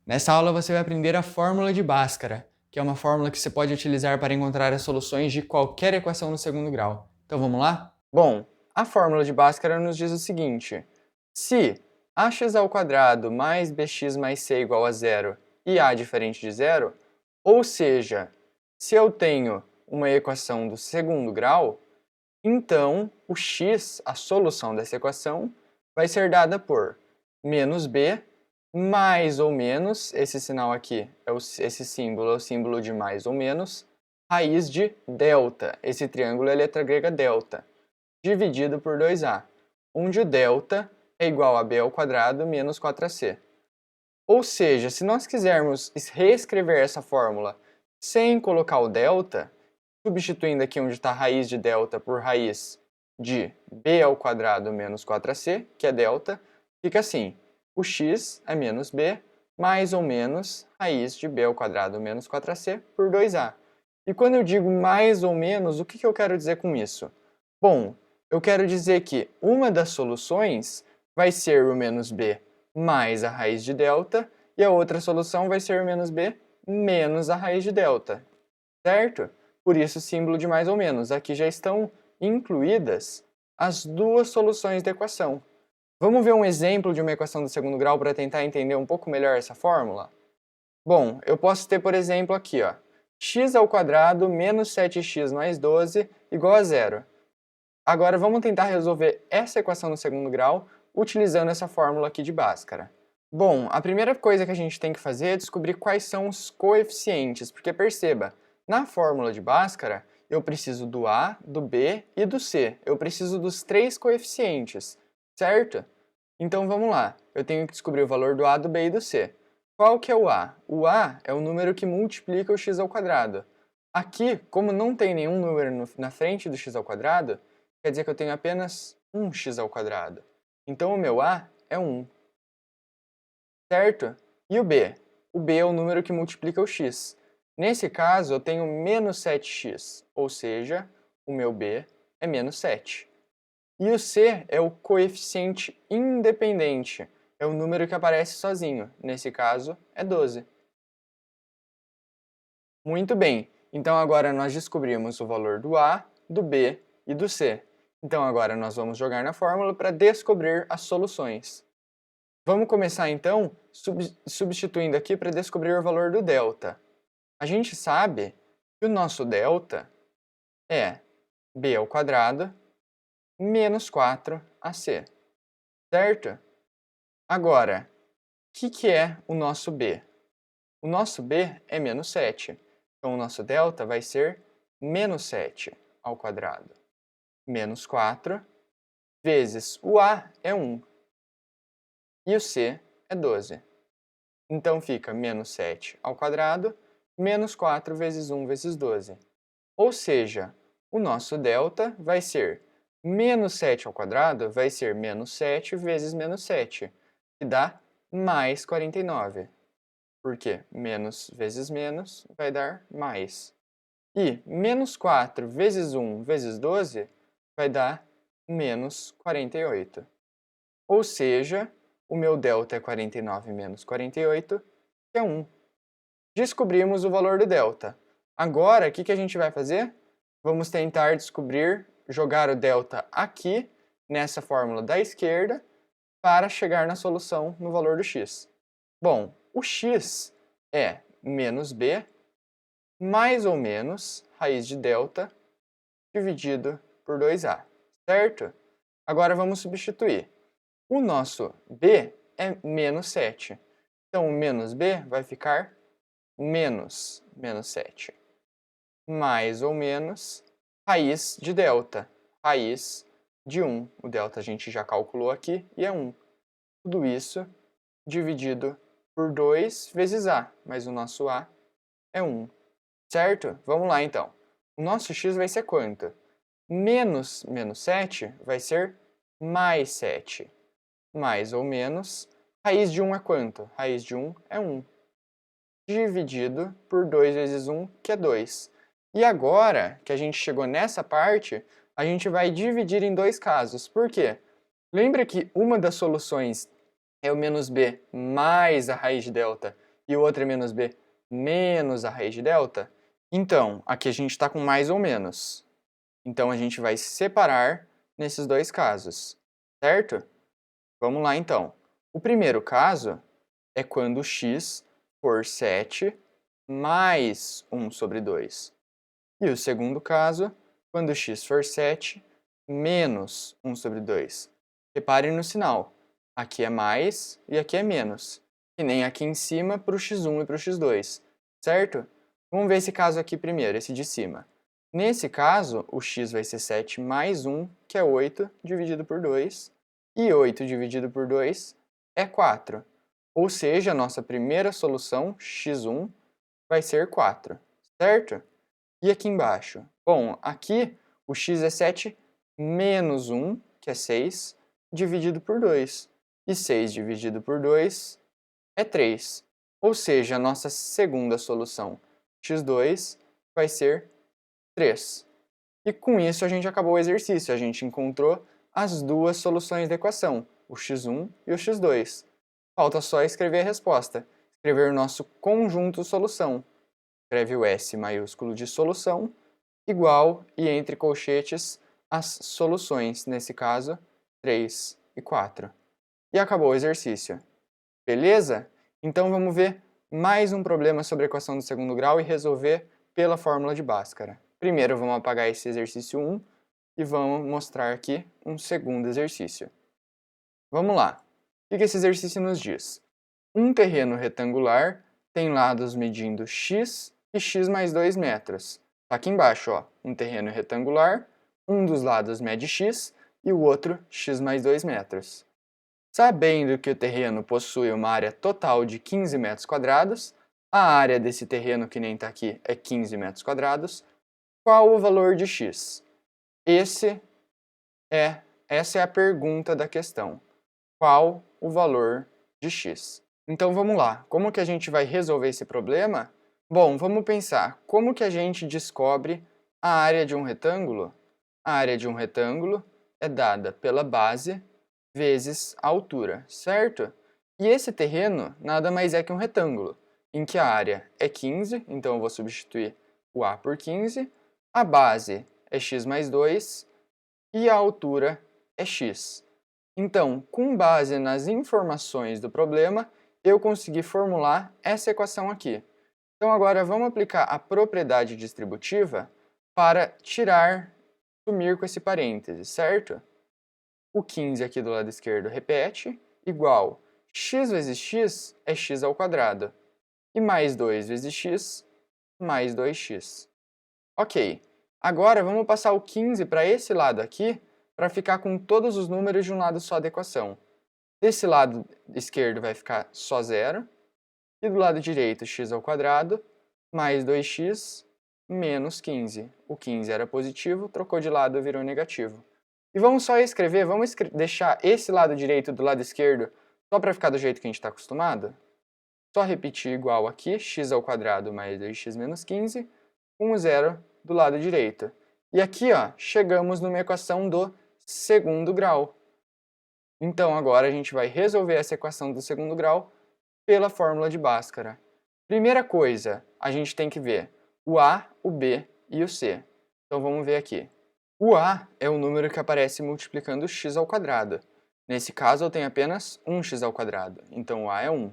Nessa aula você vai aprender a fórmula de Bhaskara, que é uma fórmula que você pode utilizar para encontrar as soluções de qualquer equação no segundo grau. Então vamos lá? Bom, a fórmula de Bhaskara nos diz o seguinte: se ax ao quadrado mais bx mais c igual a zero e a diferente de zero, ou seja, se eu tenho uma equação do segundo grau, então o x, a solução dessa equação, vai ser dada por menos b mais ou menos, esse sinal aqui, esse símbolo é o símbolo de mais ou menos, raiz de delta, esse triângulo é a letra grega delta, dividido por 2a, onde o delta é igual a b ao quadrado menos 4ac. Ou seja, se nós quisermos reescrever essa fórmula sem colocar o delta, substituindo aqui onde está a raiz de delta por raiz de b ao quadrado menos 4ac, que é delta, fica assim: o x é menos b mais ou menos raiz de b ao quadrado menos 4ac por 2a. E quando eu digo mais ou menos, o que eu quero dizer com isso? Bom, eu quero dizer que uma das soluções vai ser o menos b mais a raiz de delta, e a outra solução vai ser o menos b menos a raiz de delta, certo? Por isso o símbolo de mais ou menos. Aqui já estão incluídas as duas soluções da equação. Vamos ver um exemplo de uma equação do segundo grau para tentar entender um pouco melhor essa fórmula? Bom, eu posso ter, por exemplo, aqui, ó, x ao quadrado menos 7x mais 12 igual a zero. Agora vamos tentar resolver essa equação no segundo grau utilizando essa fórmula aqui de Bhaskara. Bom, a primeira coisa que a gente tem que fazer é descobrir quais são os coeficientes, porque perceba, na fórmula de Bhaskara eu preciso do a, do b e do c. Eu preciso dos três coeficientes, certo? Então vamos lá, eu tenho que descobrir o valor do a, do b e do c. Qual que é o a? O a é o número que multiplica o x ao quadrado. Aqui, como não tem nenhum número na frente do x ao quadrado, quer dizer que eu tenho apenas um x ao quadrado. Então o meu a é 1. Certo? E o b? O b é o número que multiplica o x. Nesse caso, eu tenho menos 7x, ou seja, o meu b é menos 7. E o c é o coeficiente independente, é o número que aparece sozinho. Nesse caso, é 12. Muito bem, então agora nós descobrimos o valor do a, do b e do c. Então agora nós vamos jogar na fórmula para descobrir as soluções. Vamos começar então substituindo aqui para descobrir o valor do delta. A gente sabe que o nosso delta é b ao quadrado menos 4ac, certo? Agora, o que é o nosso b? O nosso b é menos 7, então o nosso delta vai ser menos 7 ao quadrado. Menos 4 vezes o a é 1 e o c é 12. Então fica menos 7 ao quadrado, menos 4 vezes 1 vezes 12. Ou seja, o nosso delta vai ser menos 7 ao quadrado, vai ser menos 7 vezes menos 7, que dá mais 49. Porque menos vezes menos vai dar mais. E menos 4 vezes 1 vezes 12 vai dar menos 48. Ou seja, o meu delta é 49 menos 48, que é 1. Descobrimos o valor do delta. Agora, o que a gente vai fazer? Vamos tentar descobrir, jogar o delta aqui, nessa fórmula da esquerda, para chegar na solução no valor do x. Bom, o x é menos b mais ou menos raiz de delta dividido por 2a, certo? Agora vamos substituir. O nosso b é menos 7. Então, o menos b vai ficar menos 7. Mais ou menos raiz de delta. Raiz de 1. O delta a gente já calculou aqui e é 1. Tudo isso dividido por 2 vezes a. Mas o nosso a é 1. Certo? Vamos lá, então. O nosso x vai ser quanto? Menos 7 vai ser mais 7. Mais ou menos, raiz de 1 é quanto? Raiz de 1 é 1. Dividido por 2 vezes 1, que é 2. E agora que a gente chegou nessa parte, a gente vai dividir em dois casos. Por quê? Lembra que uma das soluções é o menos b mais a raiz de delta e o outro é menos b menos a raiz de delta, então, aqui a gente está com mais ou menos. Então, a gente vai separar nesses dois casos, certo? Vamos lá, então. O primeiro caso é quando x for 7 mais 1 sobre 2. E o segundo caso, quando x for 7 menos 1 sobre 2. Reparem no sinal. Aqui é mais e aqui é menos. Que nem aqui em cima para o x1 e para o x2, certo? Vamos ver esse caso aqui primeiro, esse de cima. Nesse caso, o x vai ser 7 mais 1, que é 8, dividido por 2. E 8 dividido por 2 é 4. Ou seja, a nossa primeira solução, x1, vai ser 4, certo? E aqui embaixo? Bom, aqui o x é 7 menos 1, que é 6, dividido por 2. E 6 dividido por 2 é 3. Ou seja, a nossa segunda solução, x2, vai ser 3. E com isso a gente acabou o exercício. A gente encontrou as duas soluções da equação, o x1 e o x2. Falta só escrever a resposta, escrever o nosso conjunto solução. Escreve o S maiúsculo de solução, igual e entre colchetes as soluções, nesse caso, 3 e 4. E acabou o exercício. Beleza? Então vamos ver mais um problema sobre a equação do segundo grau e resolver pela fórmula de Bhaskara. Primeiro vamos apagar esse exercício 1 e vamos mostrar aqui um segundo exercício. Vamos lá. O que esse exercício nos diz? Um terreno retangular tem lados medindo x e x mais 2 metros. Tá aqui embaixo, ó, um terreno retangular, um dos lados mede x e o outro x mais 2 metros. Sabendo que o terreno possui uma área total de 15 metros quadrados, a área desse terreno que nem está aqui é 15 metros quadrados, qual o valor de x? Essa é a pergunta da questão. Qual o valor de x? Então vamos lá, como que a gente vai resolver esse problema? Bom, vamos pensar, como que a gente descobre a área de um retângulo? A área de um retângulo é dada pela base vezes a altura, certo? E esse terreno nada mais é que um retângulo, em que a área é 15, então eu vou substituir o A por 15, a base é x mais 2 e a altura é x. Então, com base nas informações do problema, eu consegui formular essa equação aqui. Então agora vamos aplicar a propriedade distributiva para sumir com esse parêntese, certo? O 15 aqui do lado esquerdo repete, igual x vezes x é x ao quadrado. E mais 2 vezes x, mais 2x. Ok, agora vamos passar o 15 para esse lado aqui, para ficar com todos os números de um lado só da equação. Desse lado esquerdo vai ficar só 0, e do lado direito x ao quadrado, mais 2x, menos 15. O 15 era positivo, trocou de lado, virou negativo. E vamos só escrever, vamos deixar esse lado direito do lado esquerdo só para ficar do jeito que a gente está acostumado? Só repetir igual aqui, x ao quadrado mais 2x menos 15, com o zero do lado direito. E aqui, ó, chegamos numa equação do segundo grau. Então, agora a gente vai resolver essa equação do segundo grau pela fórmula de Bhaskara. Primeira coisa, a gente tem que ver o A, o B e o C. Então, vamos ver aqui. O A é o número que aparece multiplicando x ao quadrado. Nesse caso, eu tenho apenas 1x ao quadrado, então o A é 1.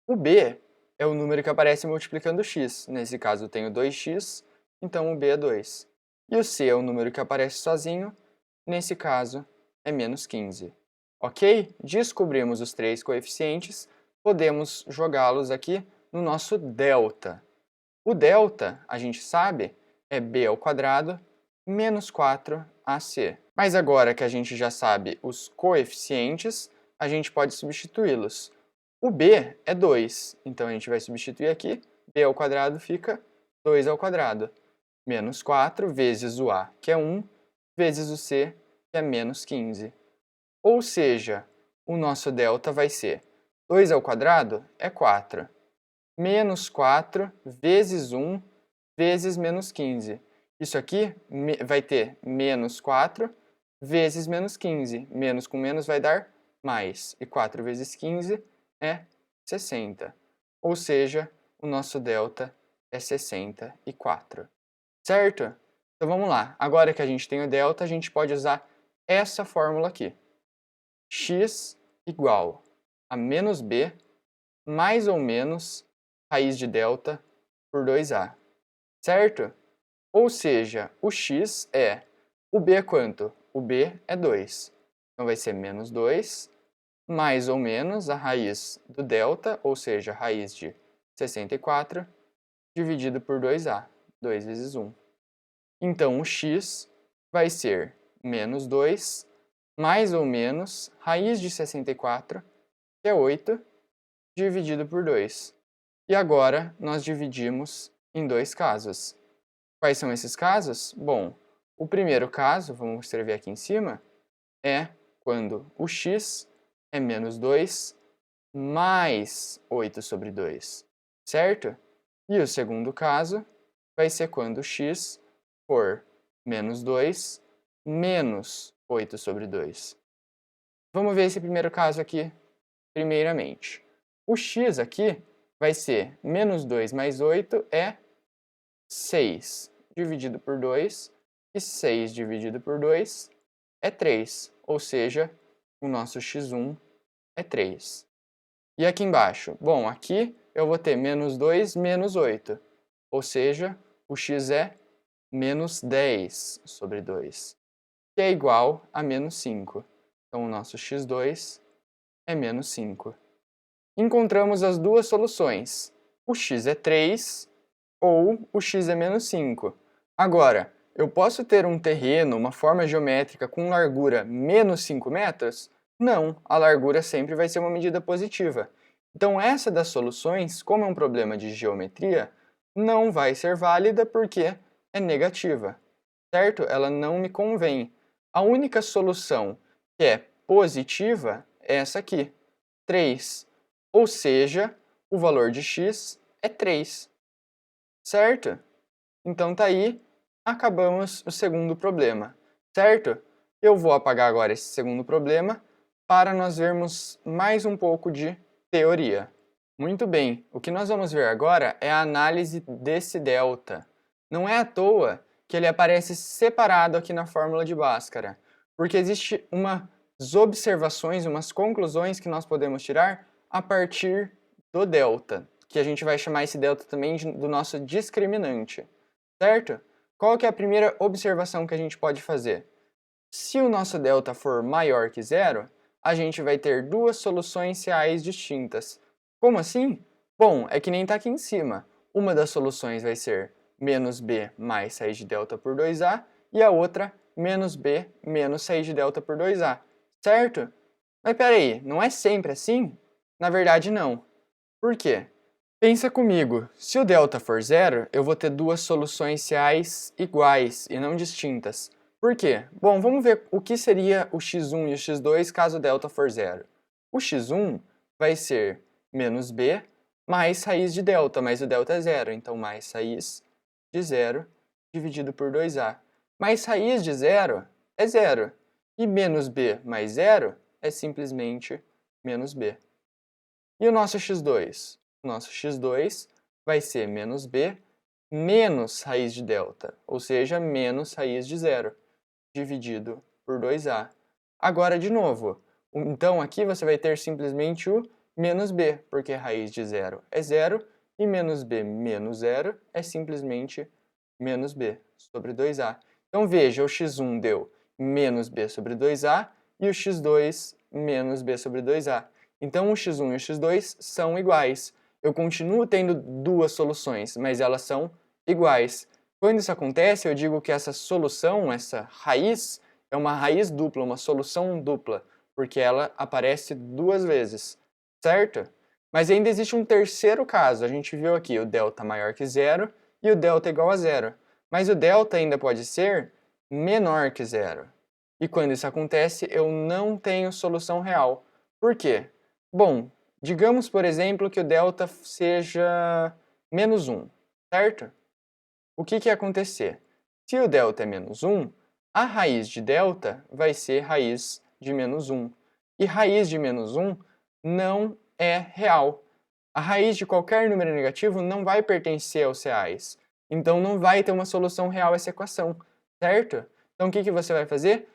O B é o número que aparece multiplicando x. Nesse caso, eu tenho 2x, então o B é 2. E o C é o número que aparece sozinho. Nesse caso, é menos 15. Ok? Descobrimos os três coeficientes, podemos jogá-los aqui no nosso delta. O delta, a gente sabe, é b ao quadrado menos 4ac. Mas agora que a gente já sabe os coeficientes, a gente pode substituí-los. O b é 2, então a gente vai substituir aqui, b ao quadrado fica 2 ao quadrado, menos 4 vezes o a, que é 1, vezes o c, que é menos 15. Ou seja, o nosso delta vai ser 2 ao quadrado é 4, menos 4 vezes 1 vezes menos 15. Isso aqui vai ter menos 4 vezes menos 15. Menos com menos vai dar mais. E 4 vezes 15 é 60. ou seja, o nosso delta é 64, certo? Então vamos lá, agora que a gente tem o delta, a gente pode usar essa fórmula aqui. X igual a menos b mais ou menos raiz de delta por 2a, certo? Ou seja, o x o b é quanto? O b é 2. Então vai ser menos 2 mais ou menos a raiz do delta, ou seja, a raiz de 64, dividido por 2a, 2 vezes 1. Então, o x vai ser menos 2, mais ou menos raiz de 64, que é 8, dividido por 2. E agora, nós dividimos em dois casos. Quais são esses casos? Bom, o primeiro caso, vamos escrever aqui em cima, é quando o x é menos 2 mais 8 sobre 2, certo? E o segundo caso vai ser quando o x for menos 2 menos 8 sobre 2. Vamos ver esse primeiro caso aqui, primeiramente. O x aqui vai ser menos 2 mais 8 é 6 dividido por 2, e 6 dividido por 2 é 3, ou seja, o nosso x1 é 3. E aqui embaixo? Bom, aqui eu vou ter menos 2 menos 8, ou seja, o x é menos 10 sobre 2, que é igual a menos 5. Então, o nosso x2 é menos 5. Encontramos as duas soluções. O x é 3 ou o x é menos 5. Agora, eu posso ter um terreno, uma forma geométrica com largura menos 5 metros? Não, a largura sempre vai ser uma medida positiva. Então, essa das soluções, como é um problema de geometria, não vai ser válida porque é negativa, certo? Ela não me convém. A única solução que é positiva é essa aqui, 3. Ou seja, o valor de x é 3, certo? Então tá aí, acabamos o segundo problema, certo? Eu vou apagar agora esse segundo problema para nós vermos mais um pouco de teoria. Muito bem, o que nós vamos ver agora é a análise desse delta. Não é à toa que ele aparece separado aqui na fórmula de Bhaskara, porque existe umas observações, umas conclusões que nós podemos tirar a partir do delta, que a gente vai chamar esse delta também do nosso discriminante, certo? Qual que é a primeira observação que a gente pode fazer? Se o nosso delta for maior que zero, a gente vai ter duas soluções reais distintas. Como assim? Bom, é que nem está aqui em cima. Uma das soluções vai ser menos b mais raiz de delta por 2a e a outra menos b menos raiz de delta por 2a, certo? Mas peraí, não é sempre assim? Na verdade, não. Por quê? Pensa comigo, se o delta for zero, eu vou ter duas soluções reais iguais e não distintas. Por quê? Bom, vamos ver o que seria o x1 e o x2 caso o delta for zero. O x1 vai ser menos b mais raiz de delta, mas o delta é zero, então mais raiz de zero dividido por 2a. Mais raiz de zero é zero, e menos b mais zero é simplesmente menos b. E o nosso x2? O nosso x2 vai ser menos b menos raiz de delta, ou seja, menos raiz de zero, dividido por 2a. Agora, de novo, então aqui você vai ter simplesmente o menos b, porque raiz de zero é zero, e menos b menos zero é simplesmente menos b sobre 2a. Então veja, o x1 deu menos b sobre 2a, e o x2 menos b sobre 2a. Então o x1 e o x2 são iguais. Eu continuo tendo duas soluções, mas elas são iguais. Quando isso acontece, eu digo que essa solução, essa raiz, é uma raiz dupla, uma solução dupla, porque ela aparece duas vezes, certo? Mas ainda existe um terceiro caso. A gente viu aqui o delta maior que zero e o delta igual a zero. Mas o delta ainda pode ser menor que zero. E quando isso acontece, eu não tenho solução real. Por quê? Bom, digamos, por exemplo, que o delta seja menos 1, certo? O que ia acontecer? Se o delta é menos 1, a raiz de delta vai ser raiz de menos 1. E raiz de menos 1 não é real. A raiz de qualquer número negativo não vai pertencer aos reais. Então não vai ter uma solução real essa equação, certo? Então o que você vai fazer?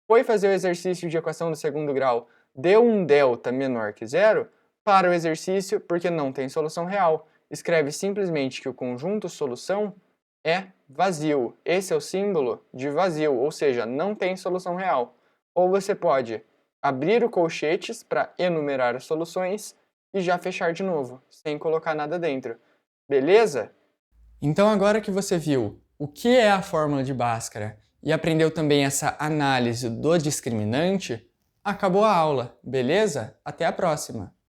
Foi fazer o exercício de equação do segundo grau, deu um delta menor que zero, para o exercício porque não tem solução real. Escreve simplesmente que o conjunto solução é vazio. Esse é o símbolo de vazio, ou seja, não tem solução real. Ou você pode abrir o colchetes para enumerar as soluções e já fechar de novo, sem colocar nada dentro. Beleza? Então agora que você viu o que é a fórmula de Bhaskara e aprendeu também essa análise do discriminante, acabou a aula, beleza? Até a próxima!